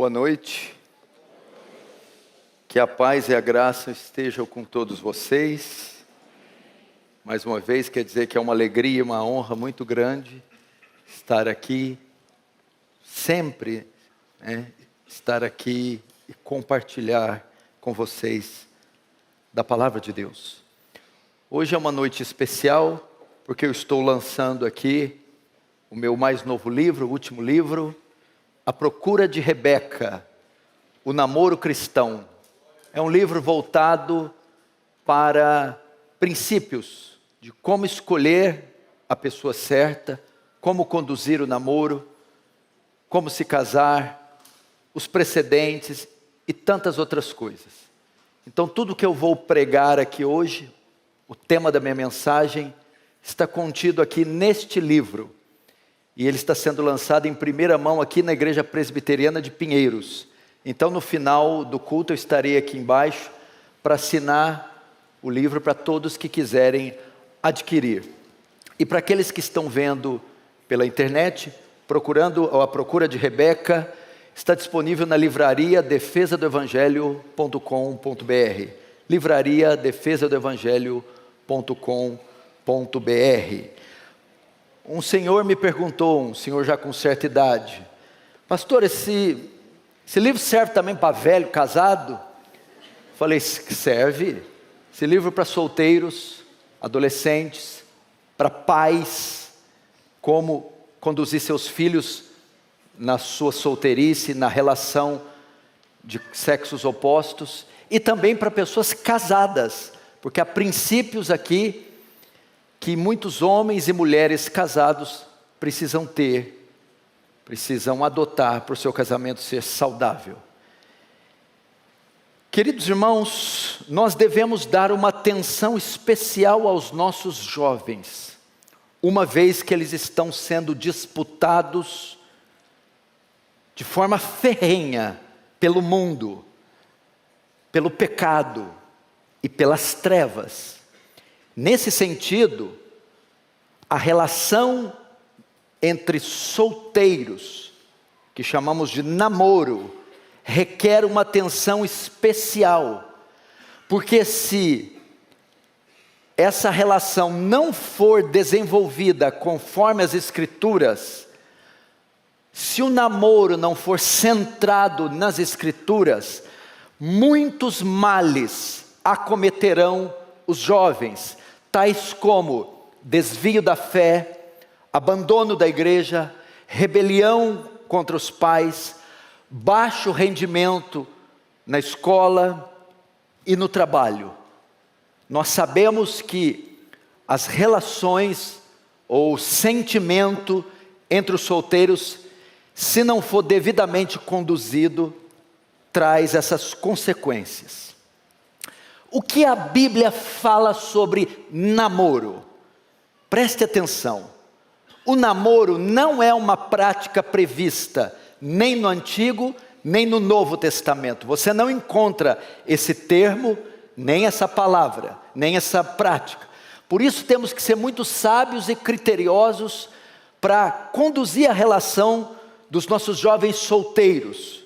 Boa noite. Que a paz e a graça estejam com todos vocês. Mais uma vez, quer dizer que é uma alegria e uma honra muito grande estar aqui, sempre, estar aqui e compartilhar com vocês da Palavra de Deus. Hoje é uma noite especial, porque eu estou lançando aqui o meu mais novo livro, o último livro, A Procura de Rebeca, o Namoro Cristão. É um livro voltado para princípios de como escolher a pessoa certa, como conduzir o namoro, como se casar, os precedentes e tantas outras coisas. Então tudo que eu vou pregar aqui hoje, o tema da minha mensagem, está contido aqui neste livro. E ele está sendo lançado em primeira mão aqui na Igreja Presbiteriana de Pinheiros. Então no final do culto eu estarei aqui embaixo para assinar o livro para todos que quiserem adquirir. E para aqueles que estão vendo pela internet, procurando A Procura de Rebeca, está disponível na livraria defesadoevangelho.com.br. Livraria defesadoevangelho.com.br. Um senhor me perguntou, um senhor já com certa idade: pastor, esse livro serve também para velho casado? Falei, serve. Esse livro para solteiros, adolescentes, para pais, como conduzir seus filhos na sua solteirice, na relação de sexos opostos, e também para pessoas casadas, porque há princípios aqui que muitos homens e mulheres casados precisam ter, precisam adotar para o seu casamento ser saudável. Queridos irmãos, nós devemos dar uma atenção especial aos nossos jovens, uma vez que eles estão sendo disputados de forma ferrenha pelo mundo, pelo pecado e pelas trevas. Nesse sentido, a relação entre solteiros, que chamamos de namoro, requer uma atenção especial, porque se essa relação não for desenvolvida conforme as Escrituras, se o namoro não for centrado nas Escrituras, muitos males acometerão os jovens, tais como desvio da fé, abandono da igreja, rebelião contra os pais, baixo rendimento na escola e no trabalho. Nós sabemos que as relações ou sentimento entre os solteiros, se não for devidamente conduzido, traz essas consequências. O que a Bíblia fala sobre namoro? Preste atenção. O namoro não é uma prática prevista nem no Antigo, nem no Novo Testamento. Você não encontra esse termo, nem essa palavra, nem essa prática. Por isso temos que ser muito sábios e criteriosos para conduzir a relação dos nossos jovens solteiros.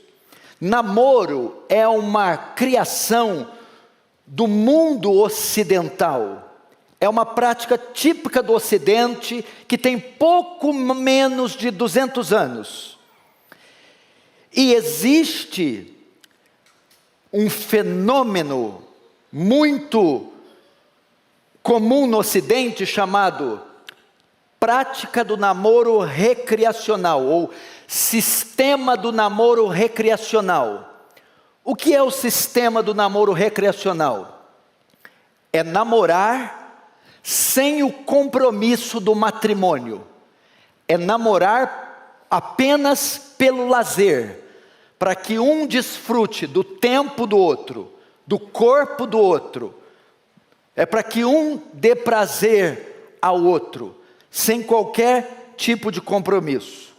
Namoro é uma criação do mundo ocidental. É uma prática típica do Ocidente que tem pouco menos de 200 anos. E existe um fenômeno muito comum no Ocidente chamado prática do namoro recreacional ou sistema do namoro recreacional. O que é o sistema do namoro recreacional? É namorar sem o compromisso do matrimônio. É namorar apenas pelo lazer, para que um desfrute do tempo do outro, do corpo do outro. É para que um dê prazer ao outro, sem qualquer tipo de compromisso.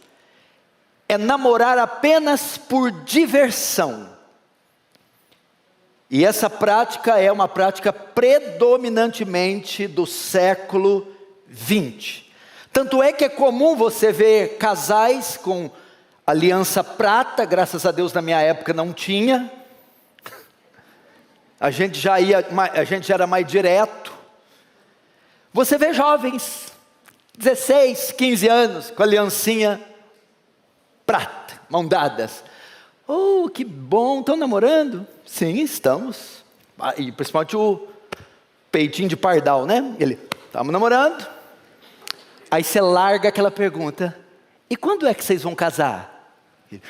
É namorar apenas por diversão. E essa prática é uma prática predominantemente do século XX. Tanto é que é comum você ver casais com aliança prata, graças a Deus na minha época não tinha. A gente já era mais direto. Você vê jovens, 16, 15 anos, com aliancinha prata, mão dadas. Oh, que bom, estão namorando? Sim, estamos. E principalmente o peitinho de pardal, né? Ele, estamos namorando. Aí você larga aquela pergunta: e quando é que vocês vão casar? Ele,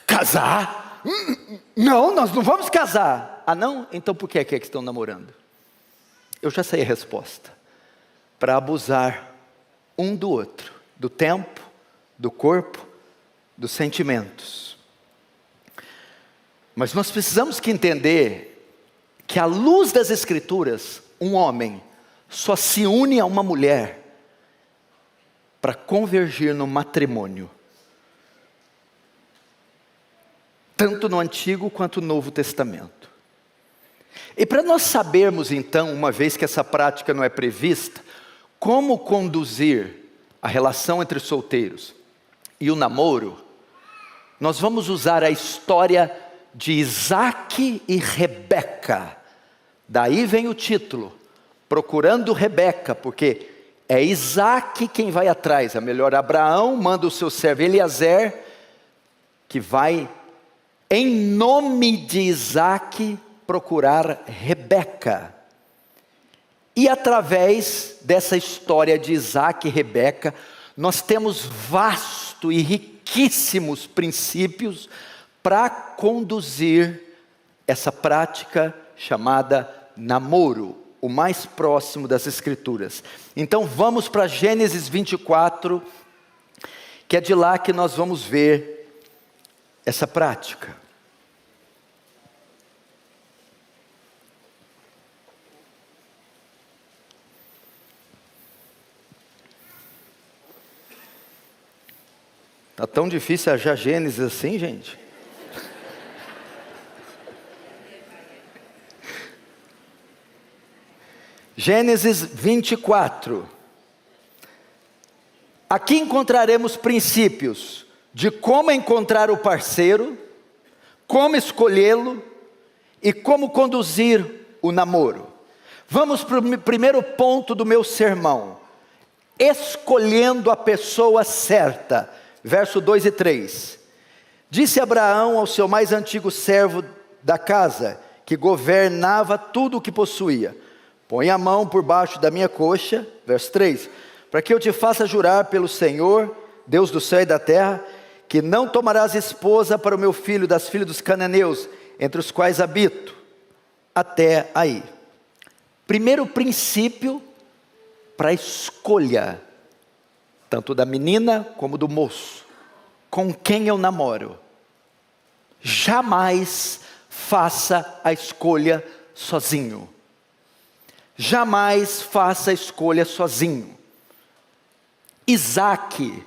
casar? Não, nós não vamos casar. Ah não? Então por que é que estão namorando? Eu já sei a resposta. Para abusar um do outro, do tempo, do corpo, dos sentimentos. Mas nós precisamos que entender que à luz das Escrituras, um homem só se une a uma mulher para convergir no matrimônio. Tanto no Antigo quanto no Novo Testamento. E para nós sabermos então, uma vez que essa prática não é prevista, como conduzir a relação entre solteiros e o namoro, nós vamos usar a história de Isaac e Rebeca. Daí vem o título, Procurando Rebeca, porque é Isaac quem vai atrás. É melhor, Abraão manda o seu servo Eliezer, que vai, em nome de Isaac, procurar Rebeca. E através dessa história de Isaac e Rebeca, nós temos vasto e riquíssimos princípios para conduzir essa prática chamada namoro, o mais próximo das Escrituras. Então vamos para Gênesis 24, que é de lá que nós vamos ver essa prática. Está tão difícil achar Gênesis assim, gente? Gênesis 24. Aqui encontraremos princípios de como encontrar o parceiro, como escolhê-lo e como conduzir o namoro. Vamos para o primeiro ponto do meu sermão. Escolhendo a pessoa certa. Verso 2 e 3. Disse Abraão ao seu mais antigo servo da casa, que governava tudo o que possuía: põe a mão por baixo da minha coxa, verso 3, para que eu te faça jurar pelo Senhor, Deus do céu e da terra, que não tomarás esposa para o meu filho das filhas dos cananeus, entre os quais habito. Até aí. Primeiro princípio para a escolha, tanto da menina como do moço, com quem eu namoro. Jamais faça a escolha sozinho. Jamais faça a escolha sozinho. Isaac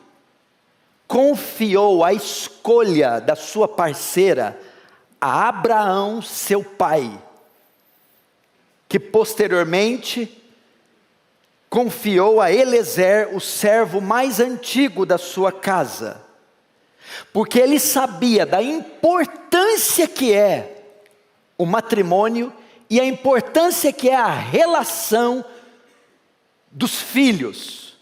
confiou a escolha da sua parceira a Abraão, seu pai, que posteriormente confiou a Eliezer, o servo mais antigo da sua casa, porque ele sabia da importância que é o matrimônio e a importância que é a relação dos filhos.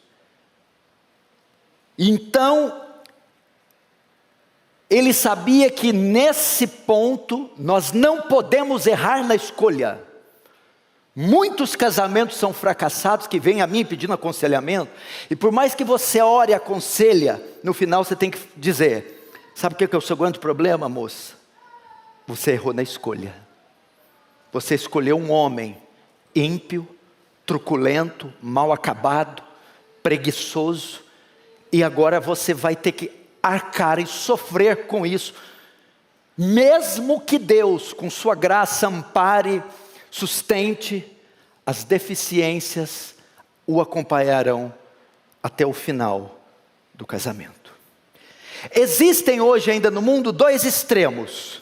Então, ele sabia que nesse ponto nós não podemos errar na escolha. Muitos casamentos são fracassados que vêm a mim pedindo aconselhamento, e por mais que você ore e aconselha, no final você tem que dizer: sabe o que é o seu grande problema, moça? Você errou na escolha. Você escolheu um homem ímpio, truculento, mal acabado, preguiçoso, e agora você vai ter que arcar e sofrer com isso, mesmo que Deus, com sua graça, ampare, sustente, as deficiências o acompanharão até o final do casamento. Existem hoje ainda no mundo dois extremos: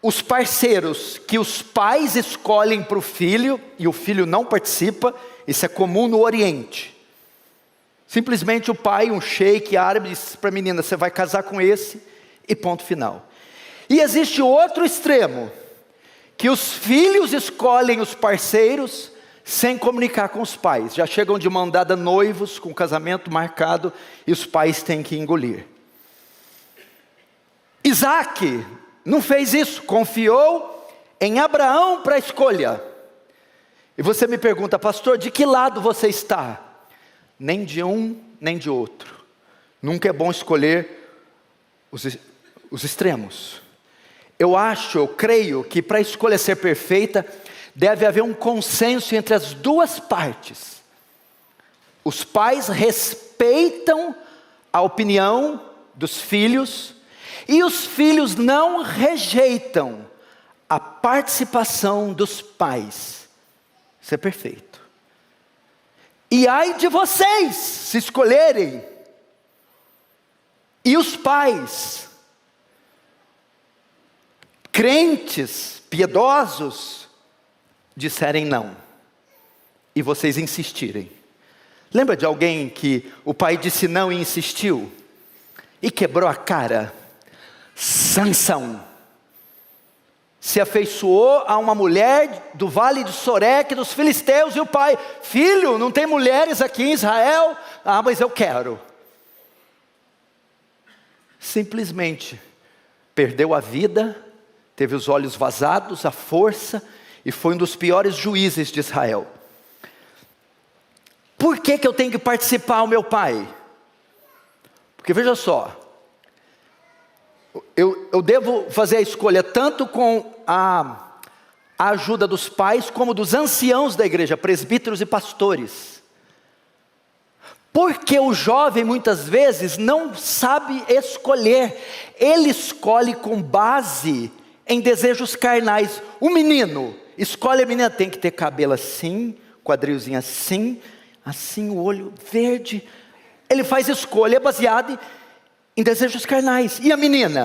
os parceiros que os pais escolhem para o filho, e o filho não participa. Isso é comum no Oriente. Simplesmente o pai, um sheik árabe, disse para a menina: você vai casar com esse e ponto final. E existe outro extremo, que os filhos escolhem os parceiros sem comunicar com os pais. Já chegam de mão dada noivos, com o casamento marcado, e os pais têm que engolir. Isaac não fez isso, confiou em Abraão para a escolha. E você me pergunta: pastor, de que lado você está? Nem de um, nem de outro. Nunca é bom escolher os extremos. Eu creio que para a escolha ser perfeita, deve haver um consenso entre as duas partes. Os pais respeitam a opinião dos filhos, e os filhos não rejeitam a participação dos pais. Isso é perfeito. E ai de vocês se escolherem, e os pais, crentes, piedosos, disserem não, e vocês insistirem. Lembra de alguém que o pai disse não e insistiu? E quebrou a cara? Sansão se afeiçoou a uma mulher do vale de Soreque, dos filisteus, e o pai: filho, não tem mulheres aqui em Israel? Ah, mas eu quero. Simplesmente perdeu a vida, teve os olhos vazados, a força, e foi um dos piores juízes de Israel. Por que eu tenho que participar, o meu pai? Porque veja só, eu devo fazer a escolha tanto com a ajuda dos pais, como dos anciãos da igreja, presbíteros e pastores. Porque o jovem muitas vezes não sabe escolher, ele escolhe com base em desejos carnais. O menino escolhe: a menina tem que ter cabelo assim, quadrilzinho assim, assim, o olho verde. Ele faz escolha baseada em desejos carnais. E a menina?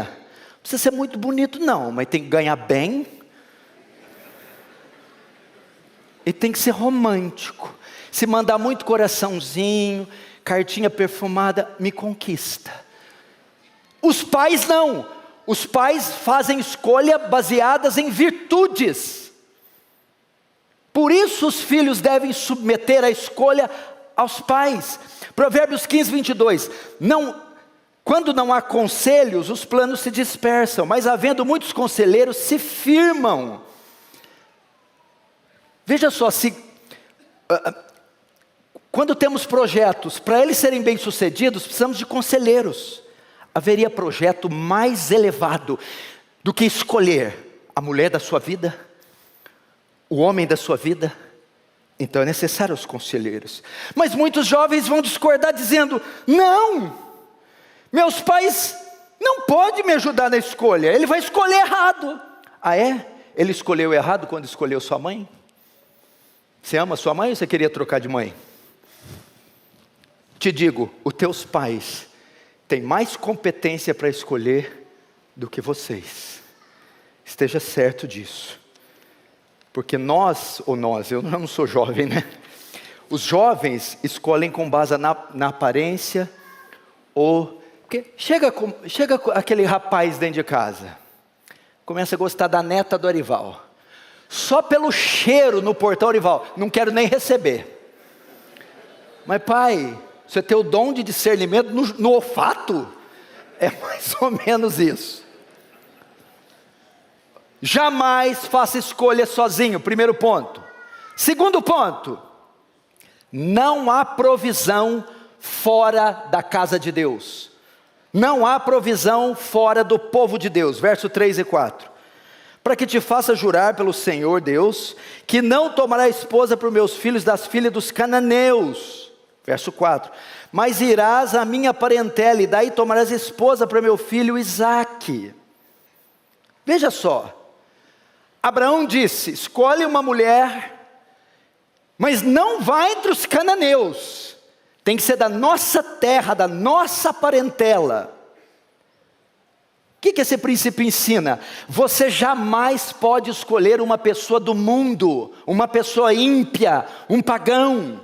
Não precisa ser muito bonito não, mas tem que ganhar bem. E tem que ser romântico. Se mandar muito coraçãozinho, cartinha perfumada, me conquista. Os pais não. Os pais fazem escolha baseadas em virtudes. Por isso os filhos devem submeter a escolha aos pais. Provérbios 15, 22. Quando não há conselhos, os planos se dispersam, mas havendo muitos conselheiros, se firmam. Veja só, quando temos projetos, para eles serem bem-sucedidos, precisamos de conselheiros. Haveria projeto mais elevado do que escolher a mulher da sua vida, o homem da sua vida? Então é necessário os conselheiros. Mas muitos jovens vão discordar dizendo: não, meus pais não podem me ajudar na escolha, ele vai escolher errado. Ah é? Ele escolheu errado quando escolheu sua mãe? Você ama sua mãe ou você queria trocar de mãe? Te digo, os teus pais têm mais competência para escolher do que vocês. Esteja certo disso. Porque eu não sou jovem, né? Os jovens escolhem com base na aparência, ou... Porque chega aquele rapaz dentro de casa, começa a gostar da neta do Arival. Só pelo cheiro no portão: Arival, não quero nem receber. Mas pai, você tem o dom de discernimento no olfato? É mais ou menos isso. Jamais faça escolha sozinho, primeiro ponto. Segundo ponto: não há provisão fora da casa de Deus. Não há provisão fora do povo de Deus. Verso 3 e 4. Para que te faça jurar pelo Senhor Deus, que não tomará esposa para os meus filhos das filhas dos cananeus. Verso 4. Mas irás à minha parentela, e daí tomarás esposa para meu filho Isaque. Veja só. Abraão disse: escolhe uma mulher, mas não vá entre os cananeus. Tem que ser da nossa terra, da nossa parentela. O que esse princípio ensina? Você jamais pode escolher uma pessoa do mundo, uma pessoa ímpia, um pagão.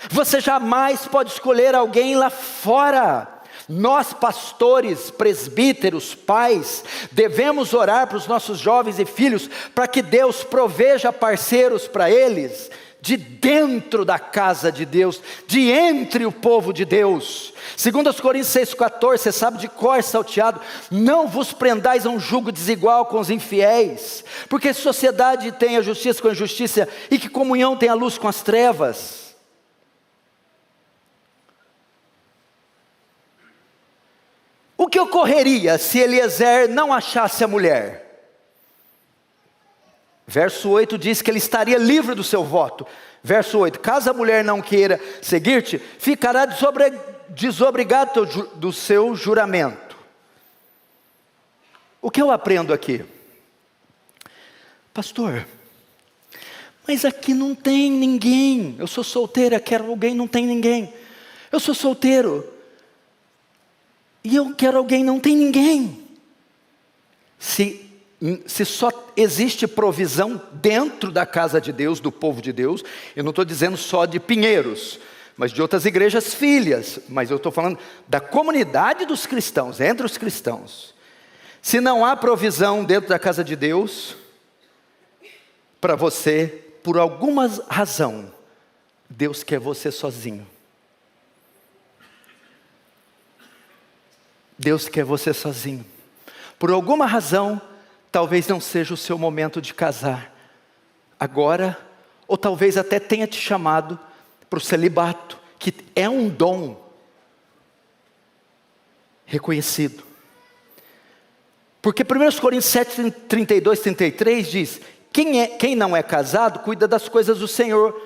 Você jamais pode escolher alguém lá fora. Nós pastores, presbíteros, pais, devemos orar para os nossos jovens e filhos, para que Deus proveja parceiros para eles, de dentro da casa de Deus, de entre o povo de Deus. 2 Coríntios 6,14, você sabe de cor salteado: não vos prendais a um jugo desigual com os infiéis, porque sociedade tem a justiça com a injustiça, e que comunhão tem a luz com as trevas. O que ocorreria se Eliezer não achasse a mulher? Verso 8 diz que ele estaria livre do seu voto. Verso 8: caso a mulher não queira seguir-te, ficará desobrigado do seu juramento. O que eu aprendo aqui? Pastor, mas aqui não tem ninguém. Eu sou solteira, quero alguém, não tem ninguém. Eu sou solteiro e eu quero alguém, não tem ninguém. Se só existe provisão dentro da casa de Deus, do povo de Deus, eu não estou dizendo só de Pinheiros, mas de outras igrejas filhas, mas eu estou falando da comunidade dos cristãos, entre os cristãos. Se não há provisão dentro da casa de Deus, para você, por alguma razão, Deus quer você sozinho. Deus quer você sozinho. Por alguma razão, talvez não seja o seu momento de casar agora, ou talvez até tenha te chamado para o celibato, que é um dom reconhecido. Porque 1 Coríntios 7, 32, 33 diz: quem não é casado cuida das coisas do Senhor,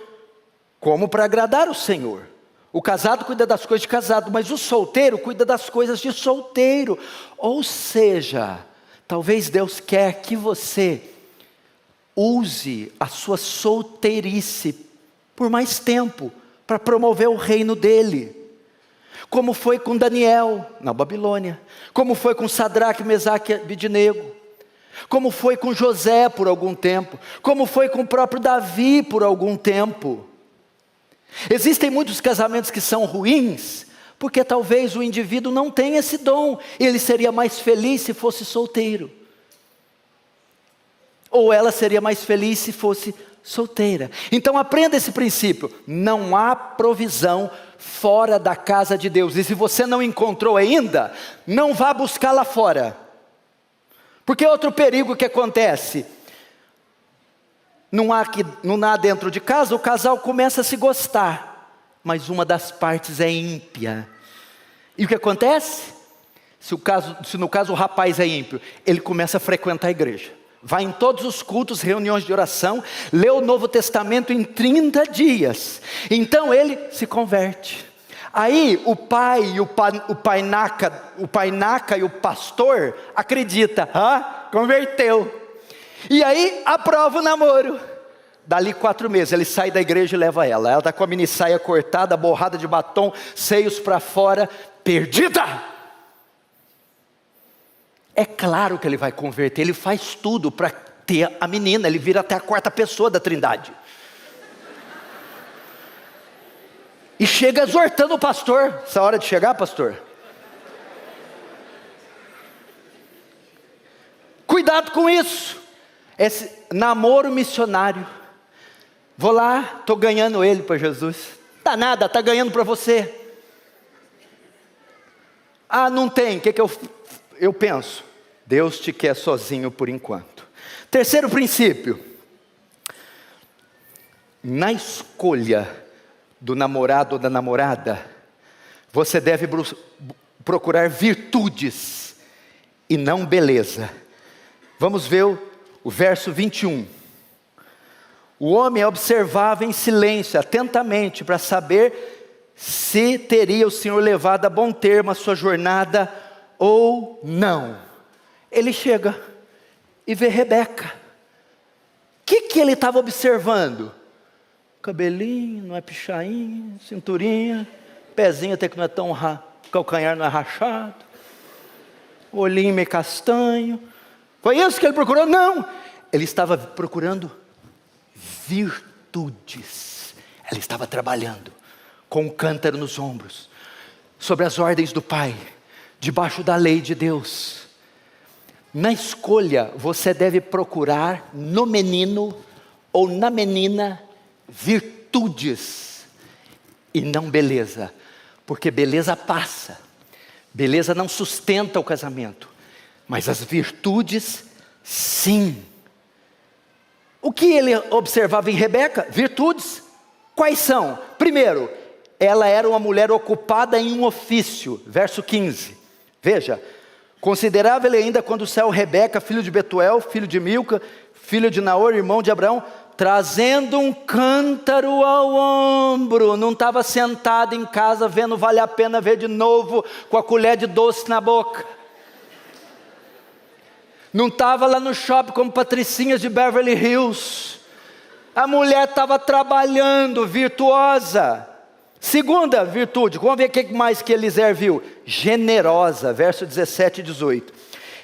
como para agradar o Senhor. O casado cuida das coisas de casado, mas o solteiro cuida das coisas de solteiro. Ou seja, talvez Deus quer que você use a sua solteirice por mais tempo, para promover o reino dele. Como foi com Daniel na Babilônia, como foi com Sadraque, Mesaque e Abednego, como foi com José por algum tempo, como foi com o próprio Davi por algum tempo. Existem muitos casamentos que são ruins, porque talvez o indivíduo não tenha esse dom. Ele seria mais feliz se fosse solteiro, ou ela seria mais feliz se fosse solteira. Então aprenda esse princípio: não há provisão fora da casa de Deus. E se você não encontrou ainda, não vá buscar lá fora. Porque outro perigo que acontece: não há dentro de casa, o casal começa a se gostar, mas uma das partes é ímpia. E o que acontece? Se no caso o rapaz é ímpio, ele começa a frequentar a igreja, vai em todos os cultos, reuniões de oração, lê o Novo Testamento em 30 dias. Então ele se converte. Aí o pai e o painaca e o pastor acredita: converteu. E aí aprova o namoro. Dali 4 meses ele sai da igreja e leva ela. Ela está com a mini saia cortada, borrada de batom, seios para fora, perdida. É claro que ele vai converter, ele faz tudo para ter a menina, ele vira até a 4ª pessoa da Trindade. E chega exortando o pastor. Essa hora de chegar, pastor? Cuidado com isso. Esse namoro missionário. Vou lá, estou ganhando ele para Jesus. Dá nada, está ganhando para você. Não tem, o que eu penso? Deus te quer sozinho por enquanto. Terceiro princípio: na escolha do namorado ou da namorada, você deve procurar virtudes e não beleza. Vamos ver o verso 21. O homem observava em silêncio, atentamente, para saber se teria o Senhor levado a bom termo a sua jornada ou não. Ele chega e vê Rebeca. O que ele estava observando? Cabelinho, não é pichainho, cinturinha, pezinho até que não é tão calcanhar não é rachado, olhinho meio castanho. Foi isso que ele procurou? Não, ele estava procurando virtudes. Ela estava trabalhando com um cântaro nos ombros, sobre as ordens do Pai, debaixo da lei de Deus. Na escolha, você deve procurar no menino ou na menina virtudes e não beleza, porque beleza passa, beleza não sustenta o casamento, mas as virtudes sim. O que ele observava em Rebeca? Virtudes. Quais são? Primeiro, ela era uma mulher ocupada em um ofício, verso 15, veja, considerava ele ainda quando saiu Rebeca, filho de Betuel, filho de Milca, filho de Naor, irmão de Abraão, trazendo um cântaro ao ombro. Não estava sentado em casa vendo vale a pena ver de novo com a colher de doce na boca. Não estava lá no shopping como patricinhas de Beverly Hills. A mulher estava trabalhando, virtuosa. Segunda virtude, vamos ver o que mais que Eliezer viu. Generosa, verso 17 e 18.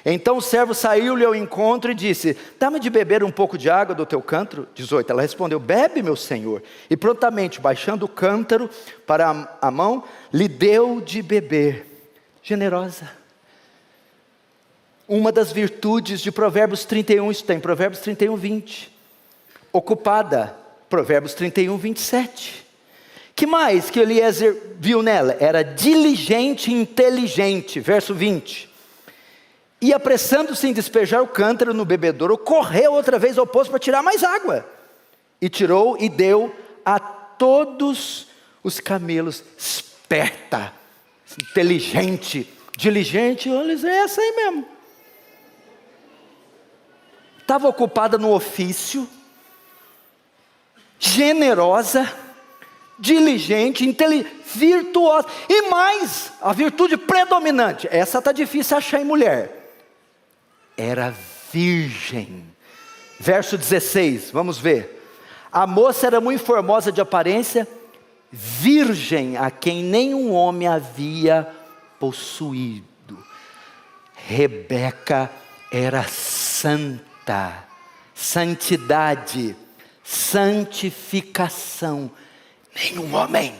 Então o servo saiu-lhe ao encontro e disse: dá-me de beber um pouco de água do teu cântaro. 18, ela respondeu: bebe, meu senhor. E prontamente, baixando o cântaro para a mão, lhe deu de beber. Generosa. Uma das virtudes de Provérbios 31, isso tem Provérbios 31, 20. Ocupada, Provérbios 31, 27. Que mais que Eliezer viu nela? Era diligente e inteligente, verso 20. E apressando-se em despejar o cântaro no bebedouro, correu outra vez ao poço para tirar mais água. E tirou e deu a todos os camelos. Esperta, inteligente, diligente, olha, é essa aí mesmo. Estava ocupada no ofício, generosa, diligente, virtuosa, e mais, a virtude predominante, essa está difícil achar em mulher, era virgem. Verso 16, vamos ver. A moça era muito formosa de aparência, virgem, a quem nenhum homem havia possuído. Rebeca era santa, santidade, santificação. Nenhum homem.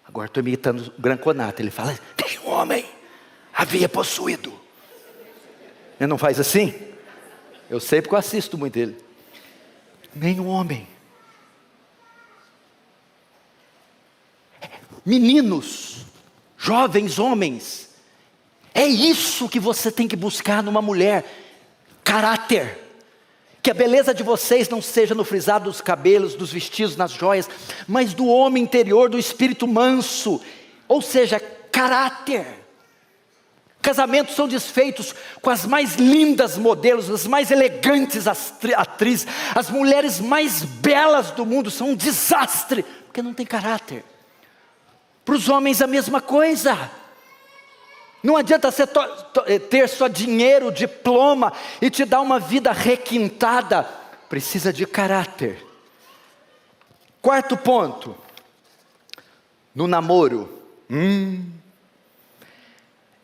Agora estou imitando o Granconato. Ele fala: nenhum homem havia possuído. Ele não faz assim? Eu sei porque eu assisto muito ele. Nenhum homem. Meninos, jovens homens, é isso que você tem que buscar numa mulher. Caráter. Que a beleza de vocês não seja no frisado dos cabelos, dos vestidos, nas joias, mas do homem interior, do espírito manso, ou seja, caráter. Casamentos são desfeitos com as mais lindas modelos, as mais elegantes atrizes, as mulheres mais belas do mundo são um desastre, porque não tem caráter. Para os homens a mesma coisa. Não adianta você ter só dinheiro, diploma e te dar uma vida requintada. Precisa de caráter. Quarto ponto. No namoro.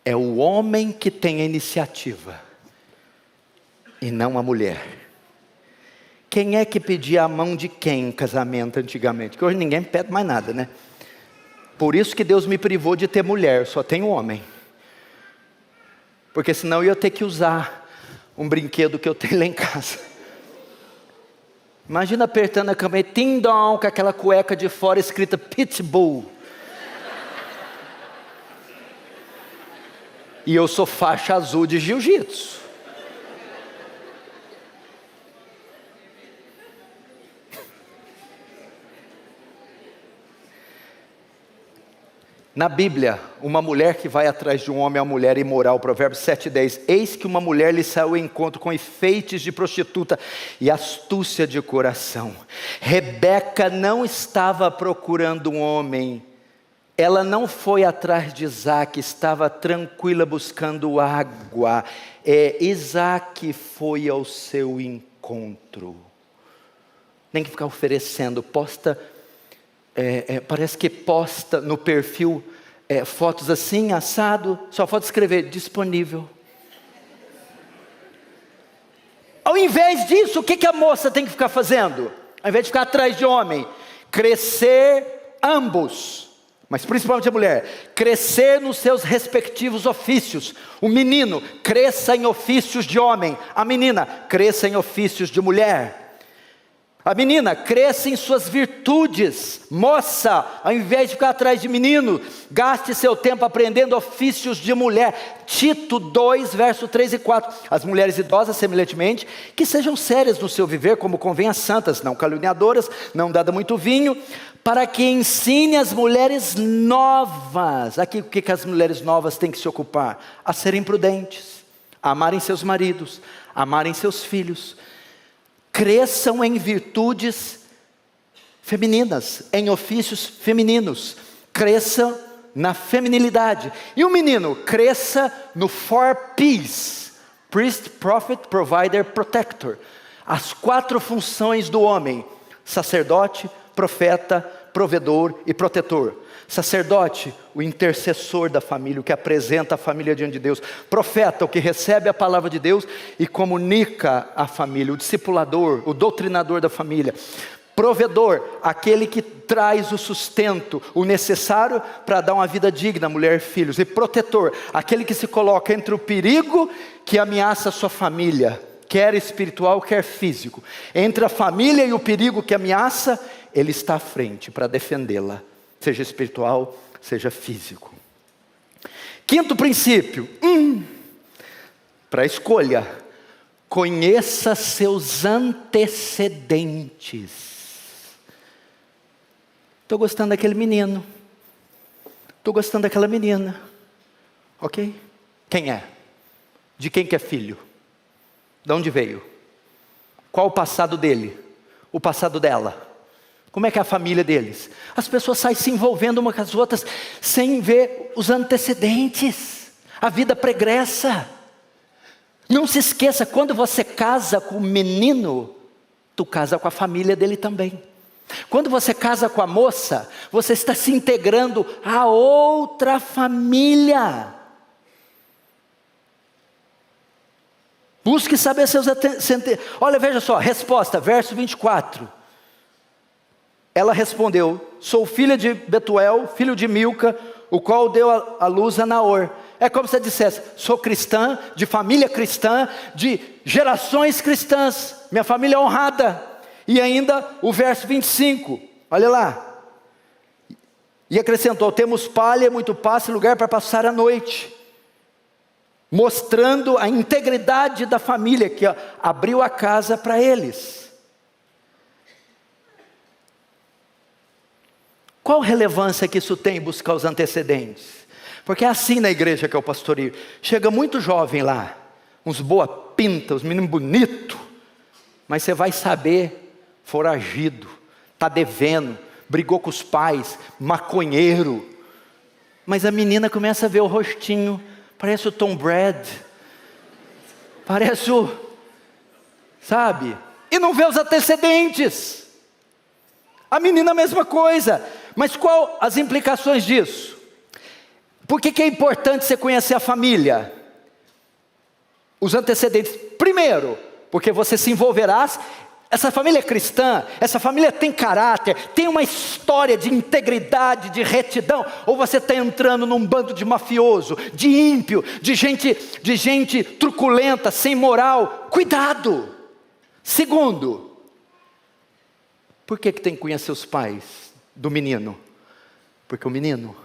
É o homem que tem a iniciativa. E não a mulher. Quem é que pedia a mão de quem em casamento antigamente? Porque hoje ninguém pede mais nada, né? Por isso que Deus me privou de ter mulher. Só tenho homem. Porque senão eu ia ter que usar um brinquedo que eu tenho lá em casa. Imagina apertando a cama e tim-dom, com aquela cueca de fora escrita Pitbull. E eu sou faixa azul de jiu-jitsu. Na Bíblia, uma mulher que vai atrás de um homem é uma mulher imoral, Provérbios 7:10. Eis que uma mulher lhe saiu ao encontro com enfeites de prostituta e astúcia de coração. Rebeca não estava procurando um homem. Ela não foi atrás de Isaac, estava tranquila buscando água. Isaac foi ao seu encontro. Nem que ficar oferecendo, parece que posta no perfil fotos assim, assado, só falta escrever disponível. Ao invés disso, o que a moça tem que ficar fazendo? Ao invés de ficar atrás de homem, crescer ambos, mas principalmente a mulher, crescer nos seus respectivos ofícios. O menino, cresça em ofícios de homem. A menina, cresça em ofícios de mulher. A menina, cresça em suas virtudes. Moça, ao invés de ficar atrás de menino, gaste seu tempo aprendendo ofícios de mulher. Tito 2, verso 3 e 4. As mulheres idosas, semelhantemente, que sejam sérias no seu viver, como convém às santas, não caluniadoras, não dada muito vinho, para que ensine as mulheres novas. Aqui, o que as mulheres novas têm que se ocupar? A serem prudentes, a amarem seus maridos, a amarem seus filhos. Cresçam em virtudes femininas, em ofícios femininos. Cresçam na feminilidade. E o menino, cresça no 4Ps. Priest, Prophet, Provider, Protector. As 4 funções do homem: sacerdote, profeta, provedor e protetor. Sacerdote, o intercessor da família, o que apresenta a família diante de Deus. Profeta, o que recebe a palavra de Deus e comunica à família. O discipulador, o doutrinador da família. Provedor, aquele que traz o sustento, o necessário para dar uma vida digna, mulher e filhos. E protetor, aquele que se coloca entre o perigo que ameaça a sua família, quer espiritual, quer físico. Entre a família e o perigo que ameaça, ele está à frente para defendê-la, seja espiritual, seja físico. Quinto princípio, para a escolha: conheça seus antecedentes. Estou gostando daquele menino, estou gostando daquela menina, ok? Quem é? De quem que é filho? De onde veio? Qual o passado dele? O passado dela? Como é que é a família deles? As pessoas saem se envolvendo umas com as outras sem ver os antecedentes. A vida pregressa. Não se esqueça, quando você casa com o menino, tu casa com a família dele também. Quando você casa com a moça, você está se integrando a outra família. Busque saber seus antecedentes. Olha, veja só, resposta, verso 24. Ela respondeu: sou filha de Betuel, filho de Milca, o qual deu a luz a Naor. É como se você dissesse: sou cristã, de família cristã, de gerações cristãs, minha família é honrada. E ainda o verso 25, olha lá. E acrescentou: temos palha, muito pasto e lugar para passar a noite. Mostrando a integridade da família, que abriu a casa para eles. Qual relevância que isso tem, buscar os antecedentes? Porque é assim na igreja que eu pastoreio. Chega muito jovem lá, uns boa pinta, uns meninos bonitos, mas você vai saber, foragido, está devendo, brigou com os pais, maconheiro. Mas a menina começa a ver o rostinho, parece o Tom Brady, parece o, sabe? E não vê os antecedentes. A menina a mesma coisa. Mas qual as implicações disso? Por que é importante você conhecer a família? Os antecedentes. Primeiro, porque você se envolverá. Essa família é cristã, essa família tem caráter, tem uma história de integridade, de retidão, ou você está entrando num bando de mafioso, de ímpio, de gente truculenta, sem moral? Cuidado! Segundo, por que tem que conhecer os pais do menino? Porque o menino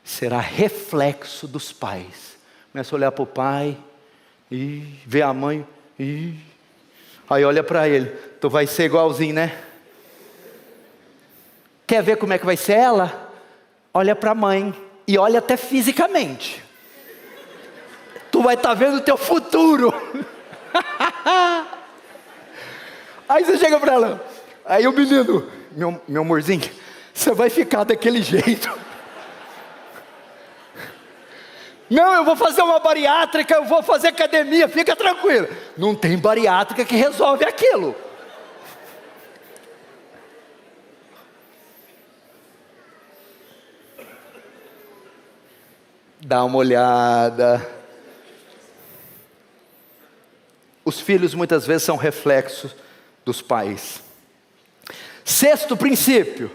será reflexo dos pais. Começa a olhar para o pai, e vê a mãe, aí olha para ele: tu vai ser igualzinho, né? Quer ver como é que vai ser ela? Olha para a mãe, e olha até fisicamente. Tu vai estar vendo o teu futuro. Aí você chega para ela, aí o menino: meu amorzinho, você vai ficar daquele jeito. Não, eu vou fazer uma bariátrica, eu vou fazer academia, fica tranquilo. Não tem bariátrica que resolve aquilo. Dá uma olhada. Os filhos muitas vezes são reflexos dos pais. Sexto princípio: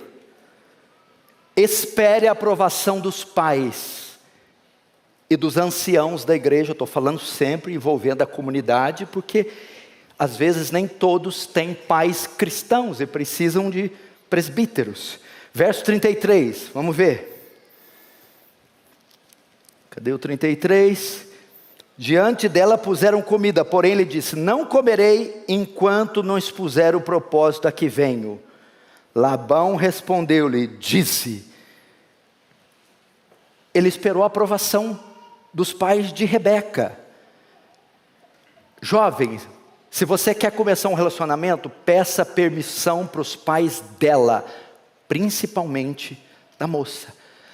Espere a aprovação dos pais e dos anciãos da igreja. Eu estou falando sempre envolvendo a comunidade, porque às vezes nem todos têm pais cristãos e precisam de presbíteros. Verso 33, vamos ver. Cadê o 33? Diante dela puseram comida, porém ele disse: não comerei enquanto não expuser o propósito a que venho. Labão respondeu-lhe, disse. Ele esperou a aprovação dos pais de Rebeca. Jovens, se você quer começar um relacionamento, peça permissão para os pais dela, principalmente da moça.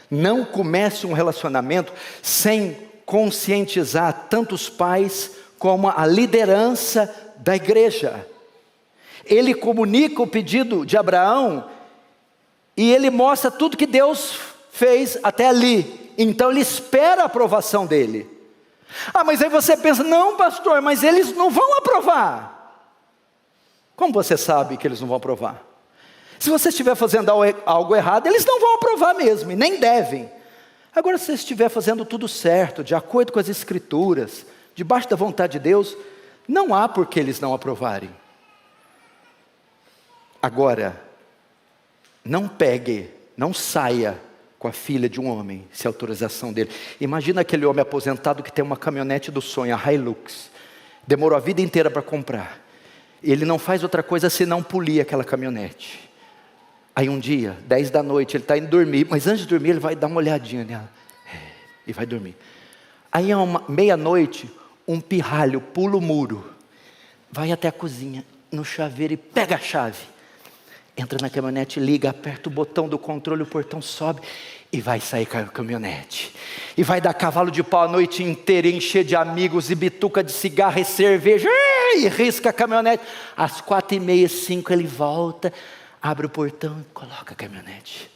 Não comece um relacionamento sem conscientizar tanto os pais como a liderança da igreja. Ele comunica o pedido de Abraão e ele mostra tudo que Deus fez até ali. Então ele espera a aprovação dele. Mas aí você pensa: não, pastor, mas eles não vão aprovar. Como você sabe que eles não vão aprovar? Se você estiver fazendo algo errado, eles não vão aprovar mesmo, e nem devem. Agora, se você estiver fazendo tudo certo, de acordo com as escrituras, debaixo da vontade de Deus, não há por que eles não aprovarem. Agora, não saia com a filha de um homem, sem autorização dele. Imagina aquele homem aposentado que tem uma caminhonete do sonho, a Hilux. Demorou a vida inteira para comprar. Ele não faz outra coisa senão polir aquela caminhonete. Aí um dia, 10 da noite, ele está indo dormir, mas antes de dormir ele vai dar uma olhadinha nela, e vai dormir. Aí meia-noite, um pirralho pula o muro, vai até a cozinha, no chaveiro e pega a chave. Entra na caminhonete, liga, aperta o botão do controle, o portão sobe e vai sair com a caminhonete. E vai dar cavalo de pau a noite inteira, encher de amigos e bituca de cigarro e cerveja, e risca a caminhonete. Às 4h30, 5 ele volta, abre o portão e coloca a caminhonete.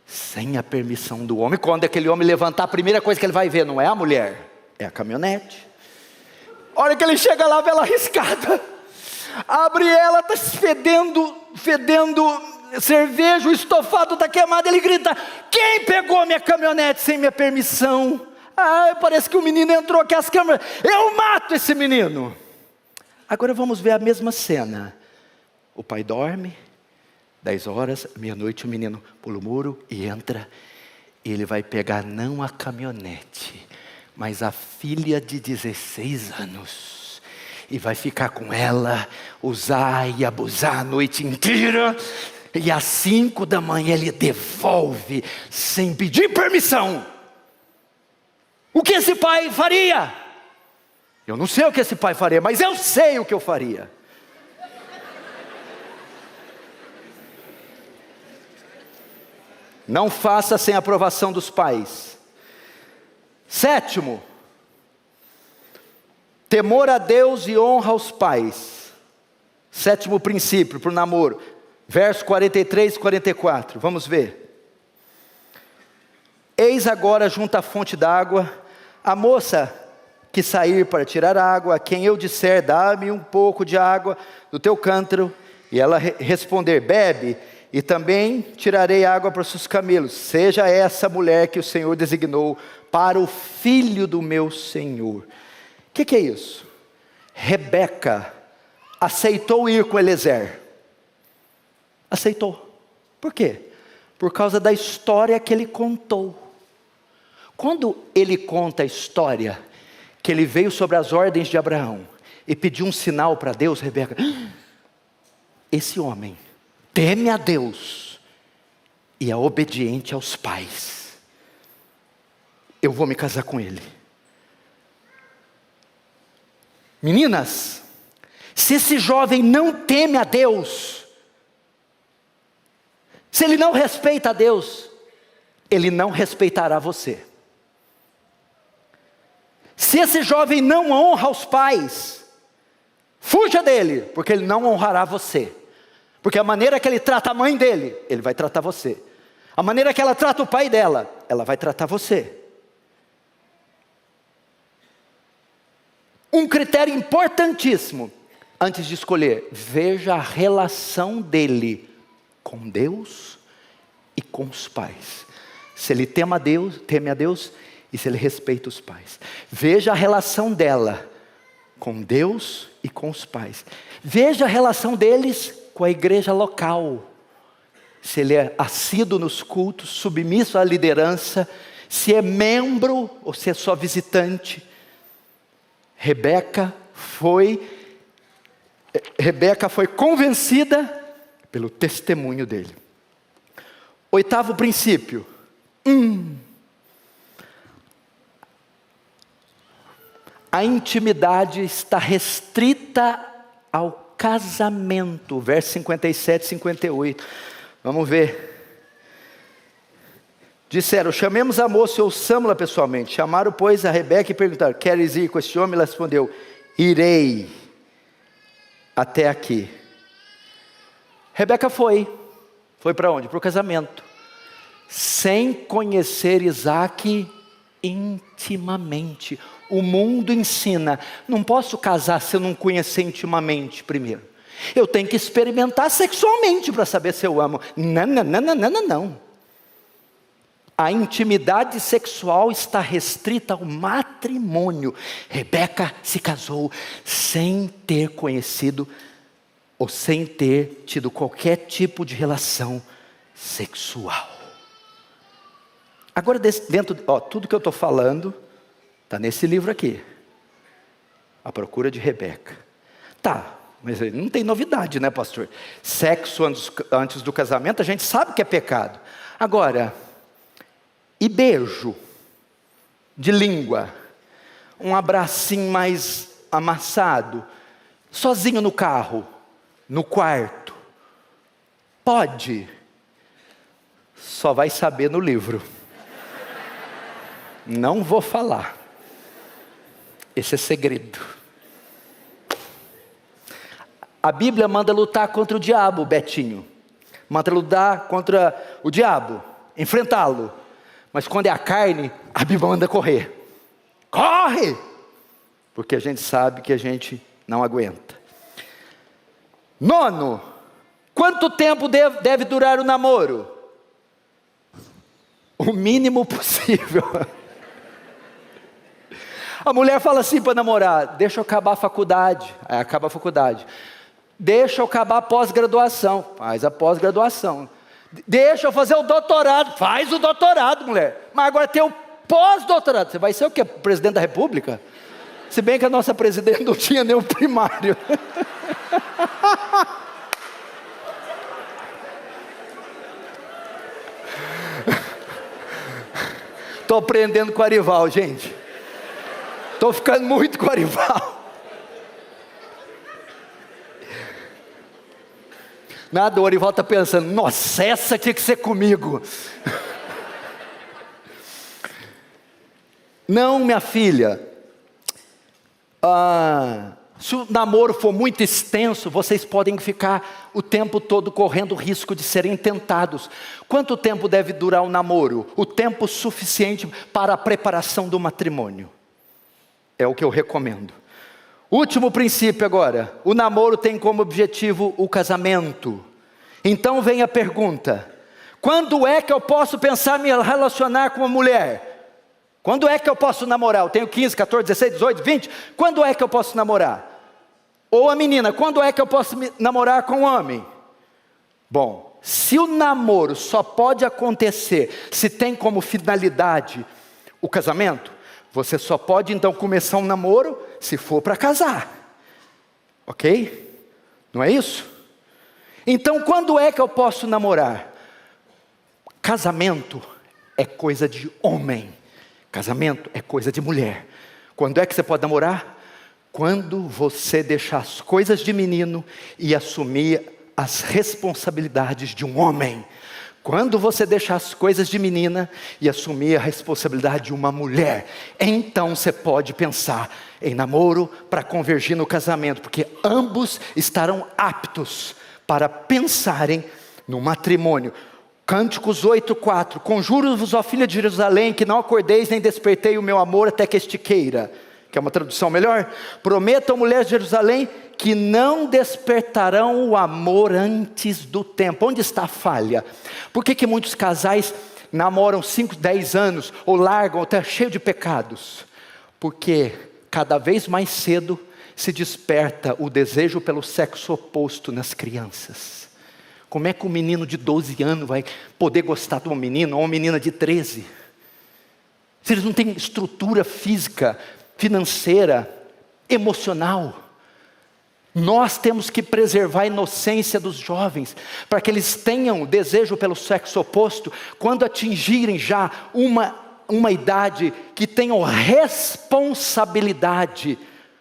Sem a permissão do homem. Quando aquele homem levantar, a primeira coisa que ele vai ver não é a mulher, é a caminhonete. A hora que ele chega lá, vê ela riscada. Abre ela, está fedendo cerveja, o estofado está queimado. Ele grita: quem pegou minha caminhonete sem minha permissão? Parece que o menino entrou aqui as câmeras. Eu mato esse menino. Agora vamos ver a mesma cena. O pai dorme, 10 horas, meia-noite, o menino pula o muro e entra. E ele vai pegar não a caminhonete, mas a filha de 16 anos. E vai ficar com ela, usar e abusar a noite inteira. E às 5 da manhã ele devolve, sem pedir permissão. O que esse pai faria? Eu não sei o que esse pai faria, mas eu sei o que eu faria. Não faça sem a aprovação dos pais. 7º, temor a Deus e honra aos pais. 7º princípio para o namoro. Verso 43 e 44. Vamos ver. Eis agora junto à fonte d'água a moça que sair para tirar água, a quem eu disser: dá-me um pouco de água do teu cântaro. E ela responder: bebe, e também tirarei água para os seus camelos. Seja essa mulher que o Senhor designou para o filho do meu Senhor. O que é isso? Rebeca aceitou ir com Eliezer. Aceitou. Por quê? Por causa da história que ele contou. Quando ele conta a história que ele veio sobre as ordens de Abraão e pediu um sinal para Deus, Rebeca: esse homem teme a Deus e é obediente aos pais. Eu vou me casar com ele. Meninas, se esse jovem não teme a Deus, se ele não respeita a Deus, ele não respeitará você. Se esse jovem não honra os pais, fuja dele, porque ele não honrará você. Porque a maneira que ele trata a mãe dele, ele vai tratar você. A maneira que ela trata o pai dela, ela vai tratar você. Um critério importantíssimo, antes de escolher: veja a relação dele com Deus e com os pais. Se ele teme a Deus e se ele respeita os pais. Veja a relação dela com Deus e com os pais. Veja a relação deles com a igreja local. Se ele é assíduo nos cultos, submisso à liderança, se é membro ou se é só visitante. Rebeca foi convencida pelo testemunho dele. 8º princípio. A intimidade está restrita ao casamento. Verso 57 e 58. Vamos ver. Disseram, chamemos a moça e ouçamo-la pessoalmente. Chamaram, pois, a Rebeca e perguntaram, queres ir com este homem? Ela respondeu, irei até aqui. Rebeca foi para onde? Para o casamento, sem conhecer Isaac intimamente. O mundo ensina, não posso casar se eu não conhecer intimamente primeiro. Eu tenho que experimentar sexualmente para saber se eu amo. Não. A intimidade sexual está restrita ao matrimônio. Rebeca se casou sem ter conhecido ou sem ter tido qualquer tipo de relação sexual. Agora, tudo que eu estou falando está nesse livro aqui. A Procura de Rebeca. Tá, mas não tem novidade, né, pastor? Sexo antes do casamento, a gente sabe que é pecado. Agora, e beijo de língua, um abracinho mais amassado, sozinho no carro, no quarto, pode? Só vai saber no livro. Não vou falar. Esse é segredo. A Bíblia manda lutar contra o diabo, Betinho. Manda lutar contra o diabo, enfrentá-lo. Mas quando é a carne, a Bíblia manda correr. Corre! Porque a gente sabe que a gente não aguenta. 9, quanto tempo deve durar o namoro? O mínimo possível. A mulher fala assim para namorar, deixa eu acabar a faculdade. Aí acaba a faculdade. Deixa eu acabar a pós-graduação. Faz a pós-graduação. Deixa eu fazer o doutorado. Faz o doutorado, mulher. Mas agora tem o pós-doutorado. Você vai ser o quê? Presidente da República? Se bem que a nossa presidente não tinha nem o primário. Estou aprendendo com o Arival, gente. Estou ficando muito com o Arival. Nada, o Arival está pensando, nossa, essa tinha que ser comigo. Não, minha filha. Se o namoro for muito extenso, vocês podem ficar o tempo todo correndo o risco de serem tentados. Quanto tempo deve durar o namoro? O tempo suficiente para a preparação do matrimônio. É o que eu recomendo. Último princípio agora. O namoro tem como objetivo o casamento. Então vem a pergunta. Quando é que eu posso pensar em me relacionar com uma mulher? Quando é que eu posso namorar? Eu tenho 15, 14, 16, 18, 20. Quando é que eu posso namorar? Ou a menina, quando é que eu posso namorar com um homem? Bom, se o namoro só pode acontecer se tem como finalidade o casamento, você só pode então começar um namoro se for para casar. Ok? Não é isso? Então quando é que eu posso namorar? Casamento é coisa de homem. Casamento é coisa de mulher. Quando é que você pode namorar? Quando você deixar as coisas de menino e assumir as responsabilidades de um homem. Quando você deixar as coisas de menina e assumir a responsabilidade de uma mulher, então você pode pensar em namoro para convergir no casamento, porque ambos estarão aptos para pensarem no matrimônio. Cânticos 8:4, conjuro-vos, ó filha de Jerusalém, que não acordeis nem despertei o meu amor até que este queira. Que é uma tradução melhor? Prometam, mulheres de Jerusalém, que não despertarão o amor antes do tempo. Onde está a falha? Por que muitos casais namoram 5, 10 anos, ou largam até cheio de pecados? Porque cada vez mais cedo se desperta o desejo pelo sexo oposto nas crianças. Como é que um menino de 12 anos vai poder gostar de um menino ou uma menina de 13? Se eles não têm estrutura física, financeira, emocional. Nós temos que preservar a inocência dos jovens, para que eles tenham desejo pelo sexo oposto, quando atingirem já uma idade que tenham responsabilidade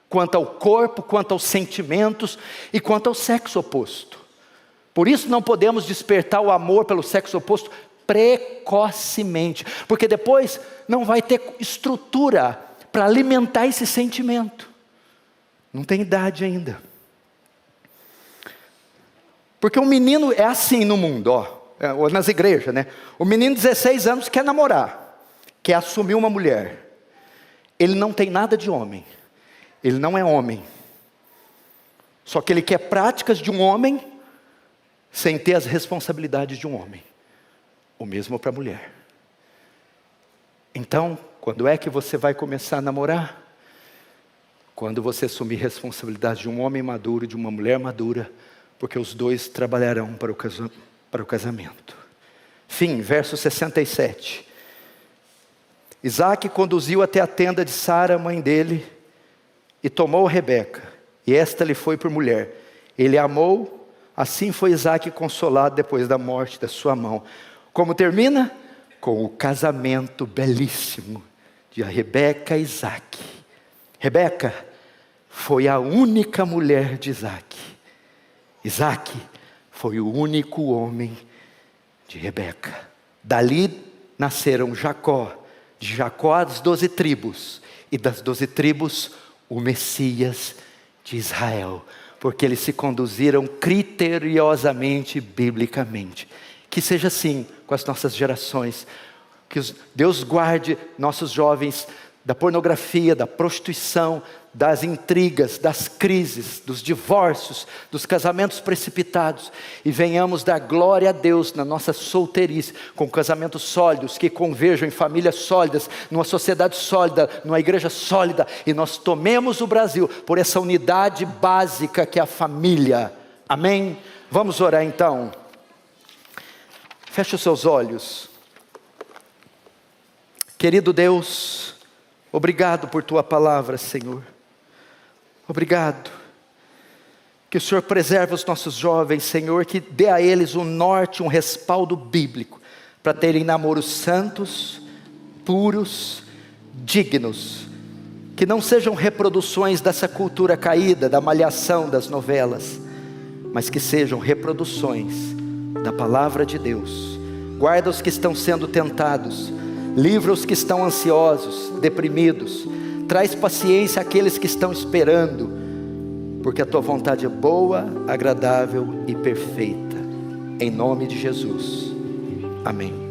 quanto ao corpo, quanto aos sentimentos e quanto ao sexo oposto. Por isso não podemos despertar o amor pelo sexo oposto precocemente, porque depois não vai ter estrutura para alimentar esse sentimento. Não tem idade ainda. Porque o menino é assim no mundo, ou nas igrejas, né? O menino de 16 anos quer namorar, quer assumir uma mulher. Ele não tem nada de homem. Ele não é homem. Só que ele quer práticas de um homem, sem ter as responsabilidades de um homem. O mesmo para a mulher. Então, quando é que você vai começar a namorar? Quando você assumir responsabilidade de um homem maduro e de uma mulher madura, porque os dois trabalharão para o casamento. Fim, verso 67. Isaac conduziu até a tenda de Sara, mãe dele, e tomou Rebeca, e esta lhe foi por mulher. Ele a amou, assim foi Isaac consolado depois da morte da sua mão. Como termina? Com o casamento belíssimo de Rebeca e Isaac. Rebeca foi a única mulher de Isaac. Isaac foi o único homem de Rebeca. Dali nasceram Jacó, de Jacó as 12 tribos, e das 12 tribos o Messias de Israel, porque eles se conduziram criteriosamente, biblicamente. Que seja assim com as nossas gerações, que Deus guarde nossos jovens da pornografia, da prostituição, das intrigas, das crises, dos divórcios, dos casamentos precipitados, e venhamos dar glória a Deus na nossa solteirice, com casamentos sólidos, que converjam em famílias sólidas, numa sociedade sólida, numa igreja sólida, e nós tomemos o Brasil por essa unidade básica que é a família. Amém? Vamos orar então. Feche os seus olhos. Querido Deus, obrigado por Tua palavra, Senhor. Obrigado. Que o Senhor preserve os nossos jovens, Senhor, que dê a eles um norte, um respaldo bíblico, para terem namoros santos, puros, dignos. Que não sejam reproduções dessa cultura caída, da malhação, das novelas, mas que sejam reproduções da palavra de Deus. Guarda os que estão sendo tentados, livra os que estão ansiosos, deprimidos, traz paciência àqueles que estão esperando, porque a Tua vontade é boa, agradável e perfeita. Em nome de Jesus, amém.